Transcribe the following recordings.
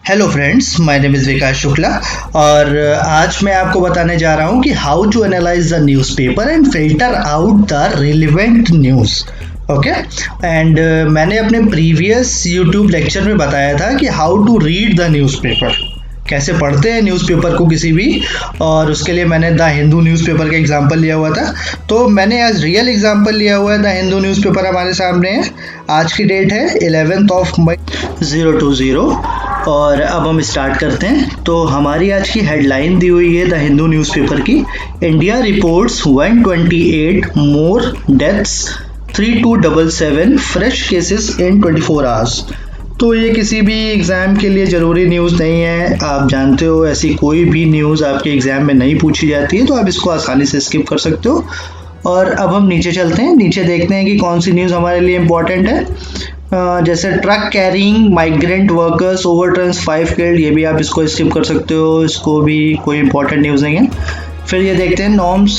Hello friends, my name is Vikas Shukla और आज मैं आपको बताने जा रहा हूँ कि how to analyse the newspaper and filter out the relevant news. Okay and मैंने अपने प्रीवियस यूट्यूब लेक्चर में बताया था कि how to read the newspaper, कैसे पढ़ते हैं न्यूज़पेपर को किसी भी, और उसके लिए मैंने द हिंदू न्यूज़पेपर का एग्जांपल लिया हुआ था। तो मैंने आज रियल एग्जांपल लिया हुआ है। द हिंदू न्यूज़पेपर हमारे सामने है। आज की डेट है 11 मई 020 और अब हम स्टार्ट करते हैं। तो हमारी आज की हेडलाइन दी हुई है द हिंदू न्यूज़पेपर की, India reports 128 more deaths 3277 fresh cases in 24 hours. तो ये किसी भी एग्ज़ाम के लिए ज़रूरी न्यूज़ नहीं है। आप जानते हो ऐसी कोई भी न्यूज़ आपके एग्ज़ाम में नहीं पूछी जाती है, तो आप इसको आसानी से स्किप कर सकते हो। और अब हम नीचे चलते हैं, नीचे देखते हैं कि कौन सी न्यूज़ हमारे लिए इम्पोर्टेंट है। जैसे truck carrying migrant workers overturns 5 killed, ये भी आप इसको स्किप कर सकते हो, इसको भी कोई इंपॉर्टेंट न्यूज़ नहीं है। फिर ये देखते हैं norms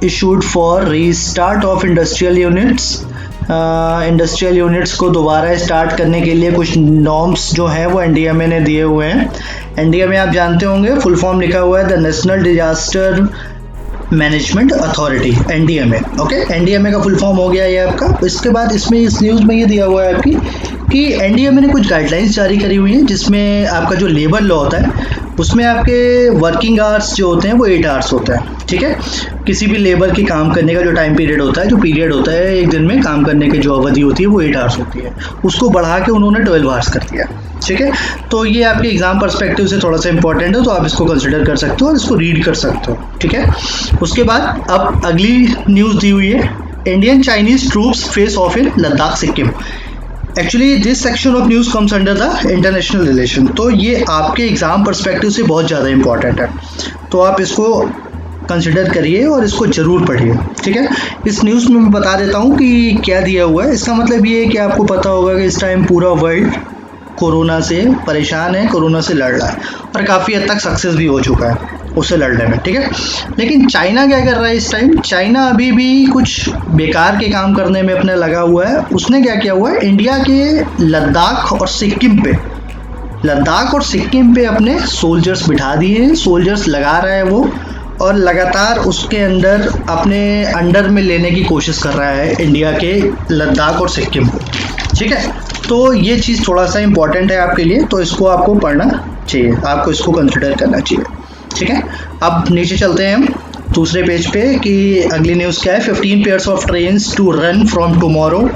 issued for restart of industrial units. Industrial units को दोबारा स्टार्ट करने के लिए कुछ नॉर्म्स जो हैं वो एनडीएमए ने दिए हुए हैं। एनडीएमए आप जानते होंगे, फुल फॉर्म लिखा हुआ है the national disaster management authority, NDMA. Okay, NDMA का फुल फॉर्म हो गया ये आपका। इसके बाद इसमें इस न्यूज़ में ये दिया हुआ है आपकी कि एनडीएमए ने कुछ गाइडलाइंस जारी करी हुई हैं, जिसमें आपका जो लेबर लॉ होता है उसमें आपके वर्किंग आवर्स जो होते हैं वो 8 आवर्स होता है। ठीक है, किसी भी लेबर की काम करने का जो टाइम पीरियड होता है, जो पीरियड होता है एक दिन में काम करने की जो अवधि होती है वो 8 आवर्स होती है, उसको बढ़ा के उन्होंने 12 आवर्स कर दिया। ठीक है, तो ये आपके एग्जाम पर्सपेक्टिव से थोड़ा सा इंपॉर्टेंट है, तो आप इसको कंसिडर कर सकते हो और इसको रीड कर सकते हो। ठीक है, उसके बाद अब अगली न्यूज़ दी हुई है, Indian Chinese troops face of in Ladakh Sikkim. Actually this section of news comes under the international relation, तो ये आपके एग्जाम पर्सपेक्टिव से बहुत ज़्यादा इंपॉर्टेंट है, तो आप इसको कंसिडर करिए और इसको ज़रूर पढ़िए। ठीक है, इस न्यूज़ में मैं बता देता हूँ कि क्या दिया हुआ है। इसका मतलब ये है कि आपको पता होगा कि इस टाइम पूरा वर्ल्ड कोरोना से परेशान है, कोरोना से लड़ रहा है और काफ़ी हद तक सक्सेस भी हो चुका है उससे लड़ने में। ठीक है, लेकिन चाइना क्या कर रहा है इस टाइम? चाइना अभी भी कुछ बेकार के काम करने में अपने लगा हुआ है। उसने क्या किया हुआ है, इंडिया के लद्दाख और सिक्किम पे अपने सोल्जर्स बिठा दिए हैं, सोल्जर्स लगा रहा है वो, और लगातार उसके अंदर अपने अंडर में लेने की कोशिश कर रहा है इंडिया के लद्दाख और सिक्किम को। ठीक है, तो ये चीज़ थोड़ा सा इम्पॉर्टेंट है आपके लिए, तो इसको आपको पढ़ना चाहिए, आपको इसको कंसिडर करना चाहिए। ठीक है, अब नीचे चलते हैं हम दूसरे पेज पे कि अगली न्यूज़ क्या है। 15 pairs of trains to run from tomorrow,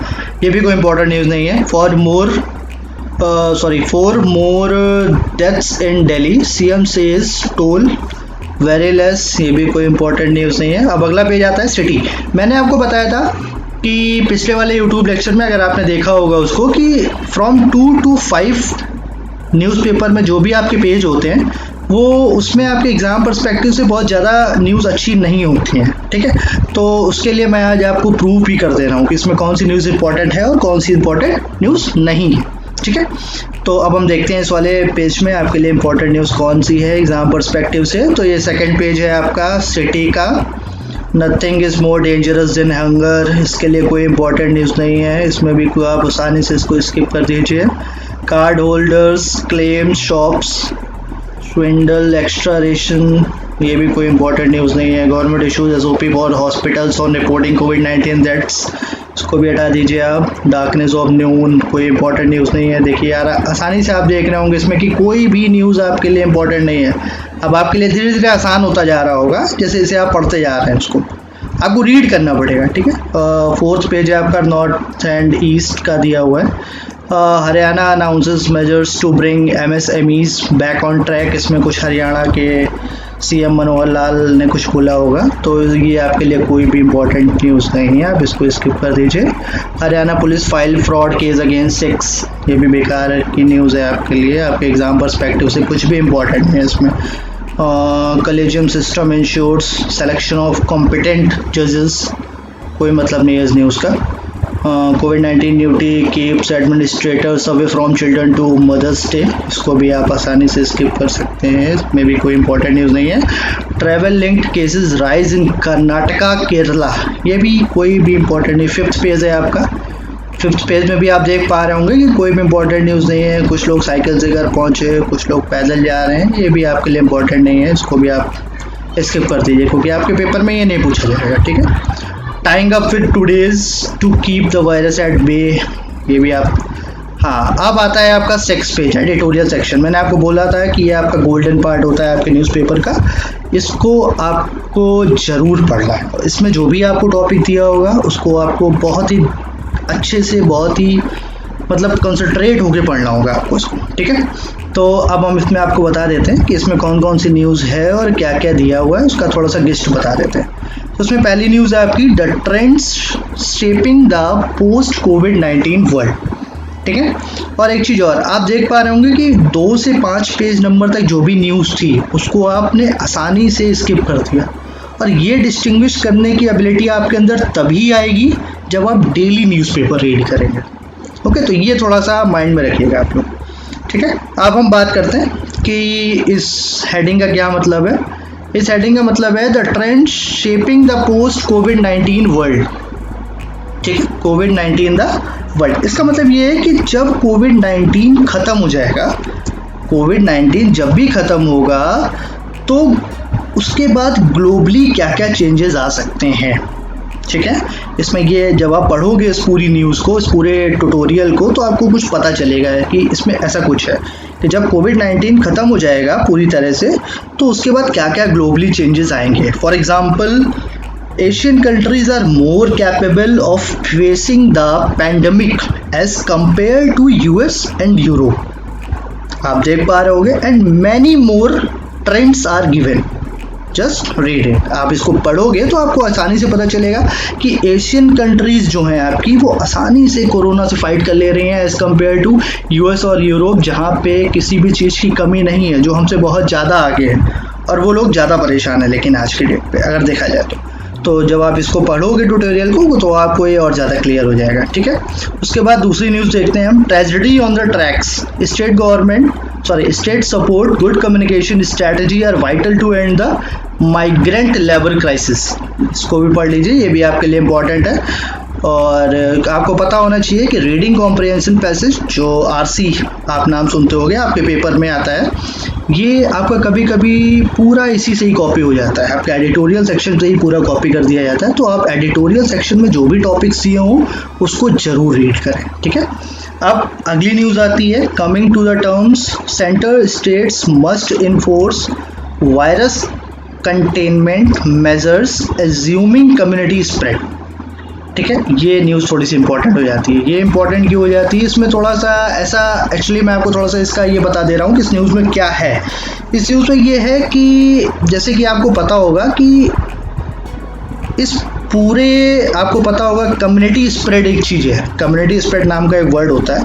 ये भी कोई इंपॉर्टेंट न्यूज़ नहीं है। Four more deaths in Delhi, CM says toll very less, ये भी कोई इंपॉर्टेंट न्यूज़ नहीं है। अब अगला पेज आता है सिटी। मैंने आपको बताया था कि पिछले वाले यूट्यूब लेक्चर में, अगर आपने देखा होगा उसको, कि फ्रॉम 2 to 5 न्यूज़पेपर में जो भी आपके पेज होते हैं वो उसमें आपके एग्ज़ाम पर्सपेक्टिव से बहुत ज़्यादा न्यूज़ अच्छी नहीं होती हैं। ठीक है, तो उसके लिए मैं आज आपको प्रूव भी कर दे रहा हूँ कि इसमें कौन सी न्यूज़ इंपॉर्टेंट है और कौन सी इंपॉर्टेंट न्यूज़ नहीं है। ठीक है, तो अब हम देखते हैं इस वाले पेज में आपके लिए इंपॉर्टेंट न्यूज़ कौन सी है एग्ज़ाम पर्सपेक्टिव से। तो ये सेकंड पेज है आपका सिटी का, nothing is more dangerous than hunger, इसके लिए कोई इंपॉर्टेंट न्यूज़ नहीं है, इसमें भी कोई आप आसानी से इसको स्किप कर दीजिए। Card holders claim shops स्विंडल extra ration, ये भी कोई इंपॉर्टेंट न्यूज़ नहीं है। Government issues SOP for hospitals on reporting covid deaths, इसको भी हटा दीजिए आप। डार्कनेस ऑफ नून, कोई इंपॉर्टेंट न्यूज़ नहीं है। देखिए यार, आसानी से आप देख रहे होंगे इसमें कि कोई भी न्यूज़ आपके लिए इंपॉर्टेंट नहीं है। अब आपके लिए धीरे धीरे आसान होता जा रहा होगा जैसे जैसे आप पढ़ते जा रहे हैं, उसको आपको रीड करना पड़ेगा। ठीक है, फोर्थ पेज है आपका, नॉर्थ एंड ईस्ट का दिया हुआ है। Haryana announces measures to bring MSMEs back on track, इसमें कुछ हरियाणा के सीएम मनोहर लाल ने कुछ बोला होगा, तो ये आपके लिए कोई भी इंपॉर्टेंट न्यूज़ नहीं है, आप इसको स्किप कर दीजिए। Haryana police file fraud case against 6, ये भी बेकार की न्यूज़ है आपके लिए, आपके एग्जाम पर्सपेक्टिव से कुछ भी इंपॉर्टेंट नहीं है इसमें। Collegium system ensures selection of competent जजेस, कोई मतलब नहीं है इस न्यूज़ का। कोविड-19 duty keeps administrators away from children to Mother's Day, इसको भी आप आसानी से स्किप कर सकते हैं, इसमें भी कोई इंपॉर्टेंट न्यूज़ नहीं है। Travel linked cases rise in Karnataka Kerala, ये भी कोई भी इंपॉर्टेंट नहीं। फिफ्थ पेज है आपका, 5th पेज में भी आप देख पा रहे होंगे कि कोई भी इम्पोर्टेंट न्यूज़ नहीं है। कुछ लोग साइकिल से घर पहुँचे, कुछ लोग पैदल जा रहे हैं, ये भी आपके लिए इम्पोर्टेंट नहीं है, इसको भी आप स्किप कर दीजिए क्योंकि आपके पेपर में ये नहीं पूछा जाएगा। ठीक है। Tying up with today's to keep the virus at bay, ये भी आप। हाँ, अब आता है आपका 6th पेज, एडिटोरियल सेक्शन। मैंने आपको बोला था कि ये आपका गोल्डन पार्ट होता है आपके न्यूज़पेपर का, इसको आपको ज़रूर पढ़ना है। इसमें जो भी आपको टॉपिक दिया होगा उसको आपको बहुत ही अच्छे से, बहुत ही मतलब कंसंट्रेट होकर पढ़ना होगा आपको इसको। ठीक है। तो अब हम इसमें आपको बता देते हैं कि इसमें कौन कौन सी न्यूज़ है और क्या क्या दिया हुआ है, उसका थोड़ा सा लिस्ट बता देते हैं। तो उसमें पहली न्यूज़ है आपकी the trends shaping the post covid world. ठीक है। और एक चीज़ और, आप देख पा रहे होंगे कि 2 से 5 पेज नंबर तक जो भी न्यूज़ थी उसको आपने आसानी से स्किप कर दिया, और ये डिस्टिंग्विश करने की एबिलिटी आपके अंदर तभी आएगी जब आप डेली न्यूज़पेपर रीड करेंगे। ओके, तो ये थोड़ा सा माइंड में रखिएगा आप लोग। ठीक है। अब हम बात करते हैं कि इस हेडिंग का क्या मतलब है। इस हेडिंग का मतलब है the trend shaping the post covid world. ठीक है, कोविड-19 द वर्ल्ड। इसका मतलब ये है कि जब कोविड-19 ख़त्म हो जाएगा, कोविड-19 जब भी ख़त्म होगा तो उसके बाद ग्लोबली क्या क्या चेंजेस आ सकते हैं। ठीक है। इसमें ये जब आप पढ़ोगे इस पूरी न्यूज़ को, इस पूरे ट्यूटोरियल को, तो आपको कुछ पता चलेगा कि इसमें ऐसा कुछ है कि जब कोविड-19 ख़त्म हो जाएगा पूरी तरह से तो उसके बाद क्या क्या ग्लोबली चेंजेस आएंगे। For example, Asian countries are more capable of facing the pandemic as compared to US and Europe। आप देख पा रहे होगे, and many more trends are given। Just read it. आप इसको पढ़ोगे तो आपको आसानी से पता चलेगा कि एशियन कंट्रीज़ जो हैं आपकी, वो आसानी से कोरोना से फाइट कर ले रही हैं एज़ कम्पेयर टू यूएस और यूरोप, जहाँ पे किसी भी चीज़ की कमी नहीं है, जो हमसे बहुत ज़्यादा आगे हैं, और वो लोग ज़्यादा परेशान हैं। लेकिन आज की डेट पे अगर देखा जाए तो जब आप इसको पढ़ोगे ट्यूटोरियल को तो आपको ये और ज़्यादा क्लियर हो जाएगा। ठीक है। उसके बाद दूसरी न्यूज़ देखते हैं हम। Tragedy on the tracks, state support good communication strategy are vital to end the migrant labour crisis. इसको भी पढ़ लीजिए, ये भी आपके लिए इम्पोर्टेंट है। और आपको पता होना चाहिए कि रीडिंग कॉम्प्रिहेंशन पैसेज, जो RC आप नाम सुनते होंगे, आपके पेपर में आता है, ये आपका कभी कभी पूरा इसी से ही कॉपी हो जाता है, आपके एडिटोरियल सेक्शन से ही पूरा कॉपी कर दिया जाता है। तो आप एडिटोरियल सेक्शन में जो भी टॉपिक्स दिए हों उसको ज़रूर रीड करें। ठीक है। अब अगली न्यूज़ आती है, coming to the terms, centre states must enforce virus containment measures assuming community spread. ठीक है। ये न्यूज़ थोड़ी सी इंपॉर्टेंट हो जाती है। ये इंपॉर्टेंट क्यों हो जाती है, इसमें थोड़ा सा ऐसा, एक्चुअली मैं आपको थोड़ा सा इसका ये बता दे रहा हूँ कि इस न्यूज़ में क्या है। इस न्यूज़ में ये है कि जैसे कि आपको पता होगा कि इस पूरे, आपको पता होगा कम्युनिटी स्प्रेड एक चीज़ है, कम्युनिटी स्प्रेड नाम का एक वर्ड होता है,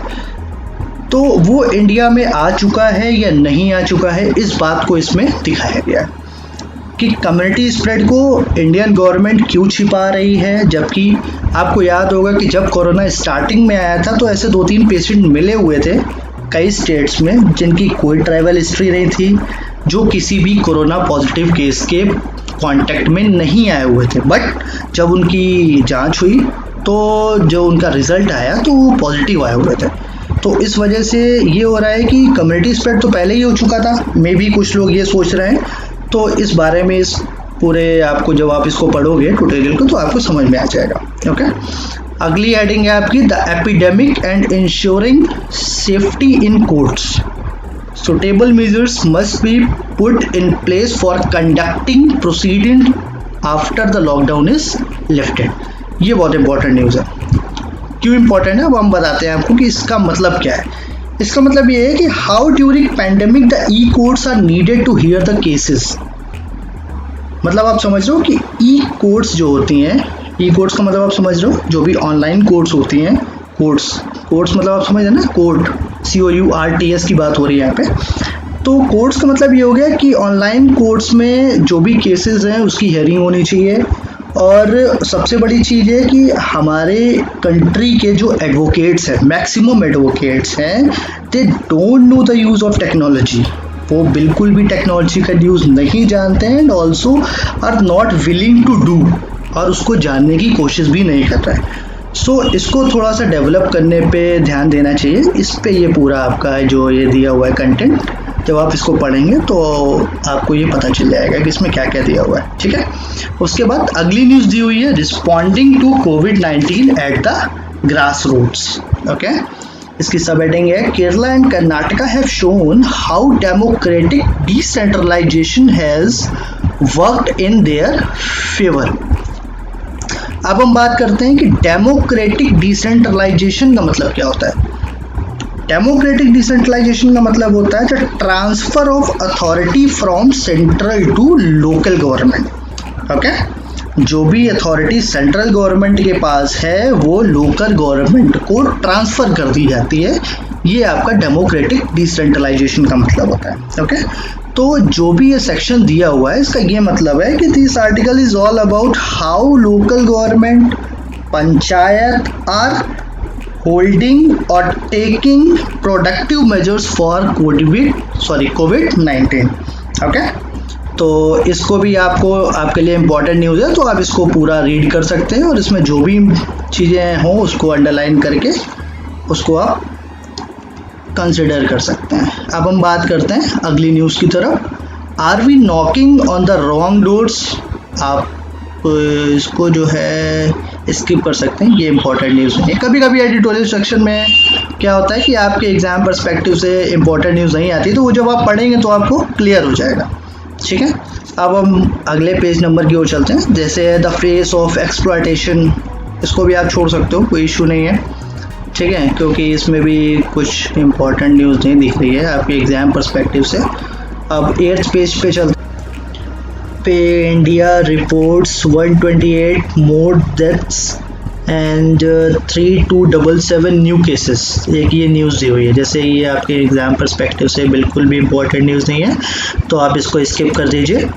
तो वो इंडिया में आ चुका है या नहीं आ चुका है, इस बात को इसमें दिखाया गया है कि कम्युनिटी स्प्रेड को इंडियन गवर्नमेंट क्यों छिपा रही है। जबकि आपको याद होगा कि जब कोरोना स्टार्टिंग में आया था तो ऐसे 2-3 पेशेंट मिले हुए थे कई स्टेट्स में जिनकी कोई ट्रैवल हिस्ट्री नहीं थी, जो किसी भी कोरोना पॉजिटिव केस के कांटेक्ट में नहीं आए हुए थे। बट जब उनकी जांच हुई तो जो उनका रिजल्ट आया तो वो पॉजिटिव आए हुए थे। तो इस वजह से ये हो रहा है कि कम्युनिटी स्प्रेड तो पहले ही हो चुका था, मे बी कुछ लोग ये सोच रहे हैं। तो इस बारे में, इस पूरे, आपको जब आप इसको पढ़ोगे ट्यूटोरियल को तो आपको समझ में आ जाएगा। ओके। अगली हेडिंग है आपकी the epidemic and ensuring safety in courts, suitable measures must be put in place for conducting proceeding after the lockdown is lifted. ये बहुत इंपॉर्टेंट न्यूज़ है। क्यों इंपॉर्टेंट है अब हम बताते हैं आपको कि इसका मतलब क्या है। इसका मतलब ये है कि how during pandemic the e courts are needed to hear the cases. मतलब आप समझ रहे हो कि ई कोर्ट्स जो होती हैं, ई कोर्ट्स का मतलब आप समझ रहे हो, जो भी ऑनलाइन कोर्ट्स होती हैं, कोर्ट्स मतलब आप समझ रहे हैं ना, कोर्ट, COURTS की बात हो रही है यहाँ पे। तो कोर्ट्स का मतलब ये हो गया कि ऑनलाइन कोर्ट्स में जो भी केसेस हैं उसकी हियरिंग होनी चाहिए। और सबसे बड़ी चीज़ है कि हमारे कंट्री के जो एडवोकेट्स हैं, मैक्सिमम एडवोकेट्स हैं, they don't know the use of technology. वो बिल्कुल भी टेक्नोलॉजी का यूज़ नहीं जानते हैं and also are not willing to do, और उसको जानने की कोशिश भी नहीं कर रहे हैं। सो इसको थोड़ा सा डेवलप करने पे ध्यान देना चाहिए। इस पे ये पूरा आपका जो ये दिया हुआ है कंटेंट, जब आप इसको पढ़ेंगे तो आपको ये पता चल जाएगा कि इसमें क्या क्या दिया हुआ है, ठीक है। उसके बाद अगली न्यूज़ दी हुई है, रिस्पॉन्डिंग टू कोविड-19 at the grass roots. Okay, इसकी सब हेडिंग है, Kerala and Karnataka have shown how democratic decentralisation has worked in their favour. अब हम बात करते हैं कि डेमोक्रेटिक डिसेंट्रलाइजेशन का मतलब क्या होता है। डेमोक्रेटिक डिसेंट्रलाइजेशन का मतलब होता है the transfer of authority from central to local government. Okay, जो भी अथॉरिटी सेंट्रल गवर्नमेंट के पास है वो लोकल गवर्नमेंट को ट्रांसफर कर दी जाती है। ये आपका डेमोक्रेटिक डिसेंट्रलाइजेशन का मतलब होता है। ओके, तो जो भी ये सेक्शन दिया हुआ है इसका ये मतलब है कि this article is all about how local government, panchayat are holding और टेकिंग प्रोडक्टिव मेजर्स फॉर कोविड-19। ओके, तो इसको भी आपके लिए इम्पोर्टेंट न्यूज़ है, तो आप इसको पूरा रीड कर सकते हैं और इसमें जो भी चीज़ें हों उसको अंडरलाइन करके उसको आप कंसिडर कर सकते हैं। अब हम बात करते हैं अगली न्यूज़ की तरफ। Are we knocking on the wrong doors. आप इसको जो है स्किप कर सकते हैं, ये इंपॉर्टेंट न्यूज़ नहीं है। कभी कभी एडिटोरियल सेक्शन में क्या होता है कि आपके एग्जाम पर्सपेक्टिव से इंपॉर्टेंट न्यूज़ नहीं आती, तो वो जब आप पढ़ेंगे तो आपको क्लियर हो जाएगा, ठीक है। अब हम अगले पेज नंबर की ओर चलते हैं, जैसे द फेस ऑफ एक्सप्लॉयटेशन। इसको भी आप छोड़ सकते हो, कोई इशू नहीं है, ठीक है, क्योंकि इसमें भी कुछ इंपॉर्टेंट न्यूज़ नहीं दिख रही है आपके एग्जाम पर्सपेक्टिव से। अब 8th पेज पे चलते पे, India reports 128 more deaths and 3277 new cases. एक ये न्यूज़ दी हुई है, जैसे ये आपके एग्जाम पर्सपेक्टिव से बिल्कुल भी इम्पोर्टेंट न्यूज़ नहीं है, तो आप इसको स्किप कर दीजिए।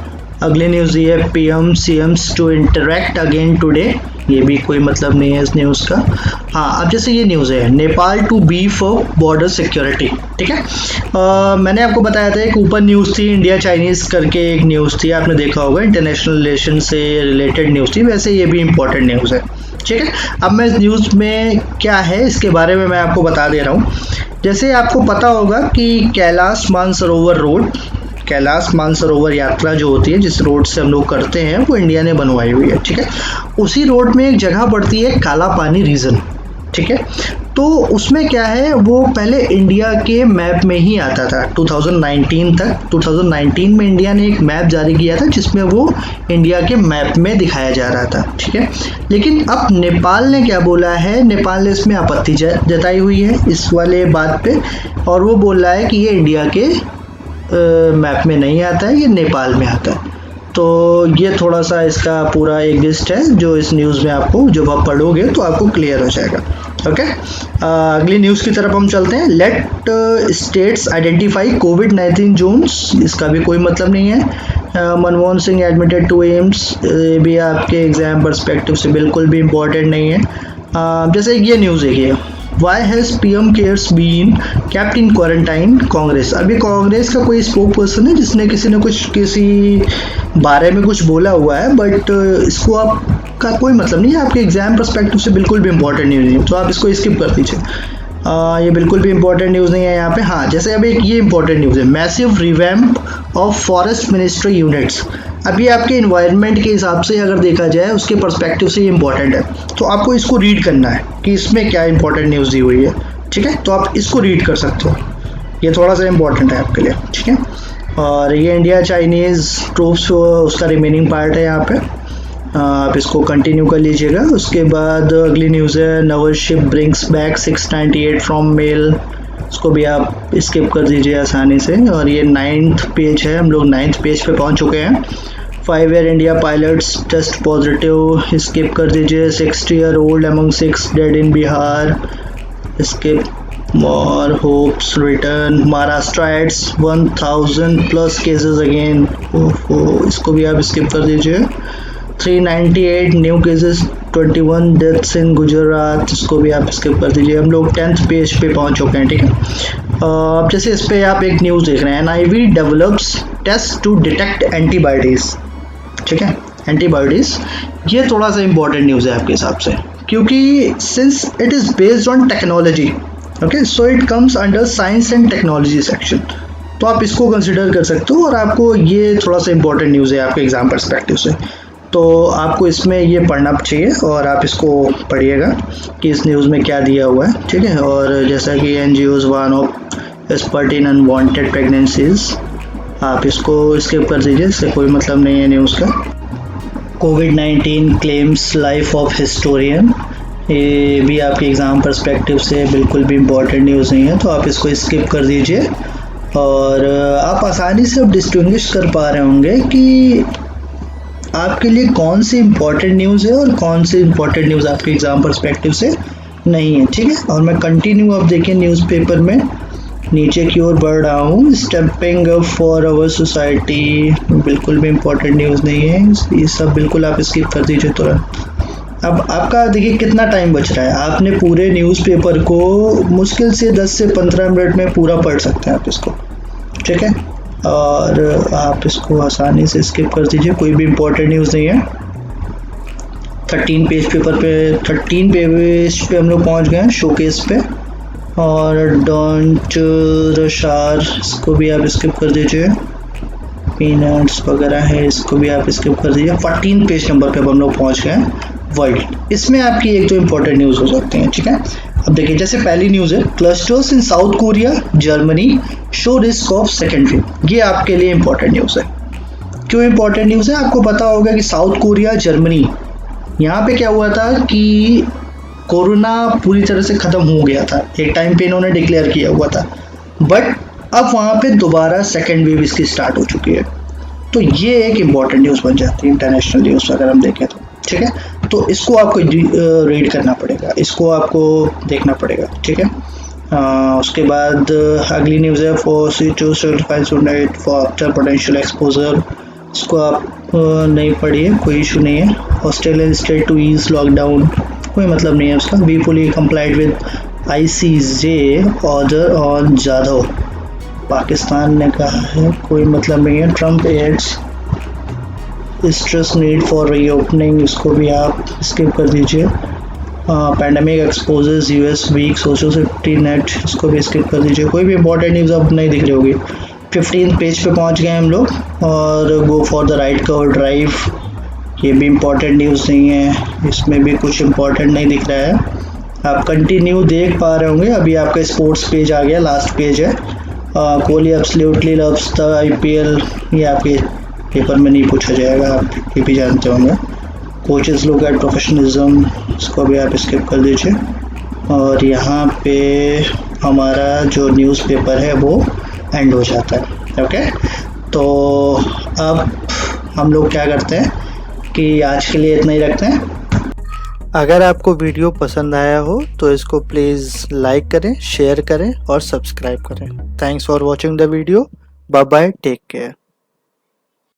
अगली न्यूज़ ये है, PM CMs to interact again today. ये भी कोई मतलब नहीं है इस न्यूज़ का। हाँ, अब जैसे ये न्यूज़ है, Nepal to beef border security, ठीक है। मैंने आपको बताया था एक ऊपर न्यूज़ थी, इंडिया चाइनीज़ करके एक न्यूज़ थी, आपने देखा होगा, इंटरनेशनल रिलेशन से रिलेटेड न्यूज़ थी। वैसे ये भी इम्पोर्टेंट न्यूज़ है, ठीक है। अब मैं इस न्यूज़ में क्या है इसके बारे में मैं आपको बता दे रहा हूँ। जैसे आपको पता होगा कि कैलाश मानसरोवर यात्रा जो होती है, जिस रोड से हम लोग करते हैं, वो इंडिया ने बनवाई हुई है, ठीक है। उसी रोड में एक जगह पड़ती है काला पानी रीजन, ठीक है। तो उसमें क्या है, वो पहले इंडिया के मैप में ही आता था 2019 तक। 2019 में इंडिया ने एक मैप जारी किया था जिसमें वो इंडिया के मैप में दिखाया जा रहा था, ठीक है। लेकिन अब नेपाल ने क्या बोला है, नेपाल ने इसमें आपत्ति जताई हुई है इस वाले बात पे, और वो बोल रहा है कि ये इंडिया के मैप में नहीं आता है, ये नेपाल में आता है। तो ये थोड़ा सा इसका पूरा एक लिस्ट है जो इस न्यूज़ में आपको, जब आप पढ़ोगे तो आपको क्लियर हो जाएगा। ओके, अगली न्यूज़ की तरफ हम चलते हैं। लेट स्टेट्स आइडेंटिफाई कोविड-19 जोन्स। इसका भी कोई मतलब नहीं है। Manmohan Singh admitted to AIIMS. ये भी आपके एग्जाम पर्सपेक्टिव से बिल्कुल भी इम्पोर्टेंट नहीं है। जैसे ये न्यूज़ है, Why has PM cares been kept in quarantine? Congress. अभी कांग्रेस का कोई स्पोक पर्सन है जिसने किसी बारे में कुछ बोला हुआ है, बट इसको आपका कोई मतलब नहीं है, आपके एग्जाम पर्सपेक्टिव से बिल्कुल भी इम्पोर्टेंट न्यूज़ नहीं है, तो आप इसको स्किप कर दीजिए। ये बिल्कुल भी इम्पोर्टेंट न्यूज़ नहीं है यहाँ पे। हाँ, जैसे अब एक ये इम्पोर्टेंट न्यूज़ है, massive revamp of forest ministry units. अभी आपके इन्वायरमेंट के हिसाब से अगर देखा जाए, उसके पर्सपेक्टिव से ये इम्पोर्टेंट है, तो आपको इसको रीड करना है कि इसमें क्या इंपॉर्टेंट न्यूज़ दी हुई है, ठीक है। तो आप इसको रीड कर सकते हो, ये थोड़ा सा इम्पोर्टेंट है आपके लिए, ठीक है। और ये इंडिया चाइनीज़ ट्रूप्स उसका रिमेनिंग पार्ट है यहाँ पे, आप इसको कंटिन्यू कर लीजिएगा। उसके बाद अगली न्यूज़ है, navy ship brings back 698 from Male. इसको भी आप स्किप कर दीजिए आसानी से। और ये 9th पेज है, हम लोग 9th पेज पे पहुंच चुके हैं। 5 Air India pilots test positive, skip कर दीजिए। 60-year-old among 6 dead in Bihar, skip. More hopes return, Maharashtra adds 1000+ cases again, इसको भी आप स्किप कर दीजिए। 398 new cases, 21 deaths in Gujarat, इसको भी आप स्किप कर दीजिए। हम लोग 10th पेज पे पहुंच चुके हैं, ठीक है। अब जैसे इस पे आप एक न्यूज़ देख रहे हैं, NIV develops test to detect antibodies, ठीक है। एंटीबॉडीज़, ये थोड़ा सा इंपॉर्टेंट न्यूज़ है आपके हिसाब से क्योंकि since it is based on technology, okay, so it comes under science and technology section, तो आप इसको कंसिडर कर सकते हो। और आपको ये थोड़ा सा इंपॉर्टेंट न्यूज़ है आपके एग्जाम परस्पेक्टिव से, तो आपको इसमें ये पढ़ना चाहिए और आप इसको पढ़िएगा कि इस न्यूज़ में क्या दिया हुआ है, ठीक है। और जैसा कि NGOs warn of expert in unwanted pregnancies, आप इसको स्किप कर दीजिए, इससे कोई मतलब नहीं है न्यूज़ का। COVID-19 claims life of historian, ये भी आपके एग्ज़ाम पर्सपेक्टिव से बिल्कुल भी इम्पोर्टेंट न्यूज़ नहीं है, तो आप इसको स्किप कर दीजिए। और आप आसानी से अब डिस्टिंग्विश कर पा रहे होंगे कि आपके लिए कौन सी इम्पोर्टेंट न्यूज़ है और कौन सी इम्पोर्टेंट न्यूज़ आपके एग्ज़ाम पर्सपेक्टिव से नहीं है, ठीक है। और मैं कंटिन्यू अब देखिए न्यूज़पेपर में नीचे की ओर बढ़ रहा हूँ। Stepping up for our society, बिल्कुल भी इम्पोर्टेंट न्यूज़ नहीं है, ये सब बिल्कुल आप स्किप कर दीजिए तुरंत। अब आपका देखिए कितना टाइम बच रहा है, आपने पूरे न्यूज़पेपर को मुश्किल से 10 से 15 मिनट में पूरा पढ़ सकते हैं आप इसको, ठीक है। और आप इसको आसानी से स्किप कर दीजिए, कोई भी इम्पोर्टेंट न्यूज़ नहीं है। 13 पेज पे हम लोग पहुंच गए हैं, शोकेस पे। और डोंट रशार, इसको भी आप स्किप कर दीजिए। पीनट्स वगैरह है, इसको भी आप स्किप कर दीजिए। 14 पेज नंबर पे अब हम लोग पहुंच गए हैं, वर्ल्ड। इसमें आपकी एक तो इम्पोर्टेंट न्यूज़ हो सकती है, ठीक है। अब देखिए जैसे पहली न्यूज़ है, clusters in south Korea Germany show risk of second wave, ये आपके लिए इम्पोर्टेंट न्यूज़ है। क्यों इम्पोर्टेंट न्यूज़ है? आपको पता होगा कि साउथ कोरिया जर्मनी, यहाँ पे क्या हुआ था कि कोरोना पूरी तरह से ख़त्म हो गया था, एक टाइम पे इन्होंने डिक्लेयर किया हुआ था, बट अब वहाँ पे दोबारा सेकेंड वेव इसकी स्टार्ट हो चुकी है। तो ये एक इम्पॉर्टेंट न्यूज़ बन जाती है इंटरनेशनल न्यूज़ अगर हम देखें तो, ठीक है। तो इसको आपको रीड करना पड़ेगा, इसको आपको देखना पड़ेगा, ठीक है। उसके बाद अगली न्यूज़ है for C2 certified student for after potential exposure, इसको आप नहीं पढ़िए, कोई इशू नहीं है। Australian state to ease lockdown, कोई मतलब नहीं है उसका। We fully complied with ICJ order on Jadhav, Pakistan ने कहा है, कोई मतलब नहीं है। Trump adds stress need for reopening, इसको भी आप स्किप कर दीजिए। Pandemic exposes US weak social safety net, इसको भी स्किप कर दीजिए, कोई भी इंपॉर्टेंट न्यूज़ अब नहीं दिख रही होगी। 15 पेज पे पहुंच गए हम लोग। और go for the right cover drive, ये भी इम्पोर्टेंट न्यूज़ नहीं है, इसमें भी कुछ इम्पोर्टेंट नहीं दिख रहा है। आप कंटिन्यू देख पा रहे होंगे, अभी आपका स्पोर्ट्स पेज आ गया, लास्ट पेज है। Kohli absolutely loves the IPL, ये आपके पेपर में नहीं पूछा जाएगा, आप ये भी जानते होंगे। कोचेस लुक एट प्रोफेशनलिज्म, इसको भी आप स्किप कर दीजिए। और यहाँ पे हमारा जो न्यूज़पेपर है वो एंड हो जाता है, ओके। तो अब हम लोग क्या करते हैं कि आज के लिए इतना ही रखते हैं। अगर आपको वीडियो पसंद आया हो तो इसको प्लीज़ लाइक करें, शेयर करें और सब्सक्राइब करें। Thanks for watching the video, bye bye, take care.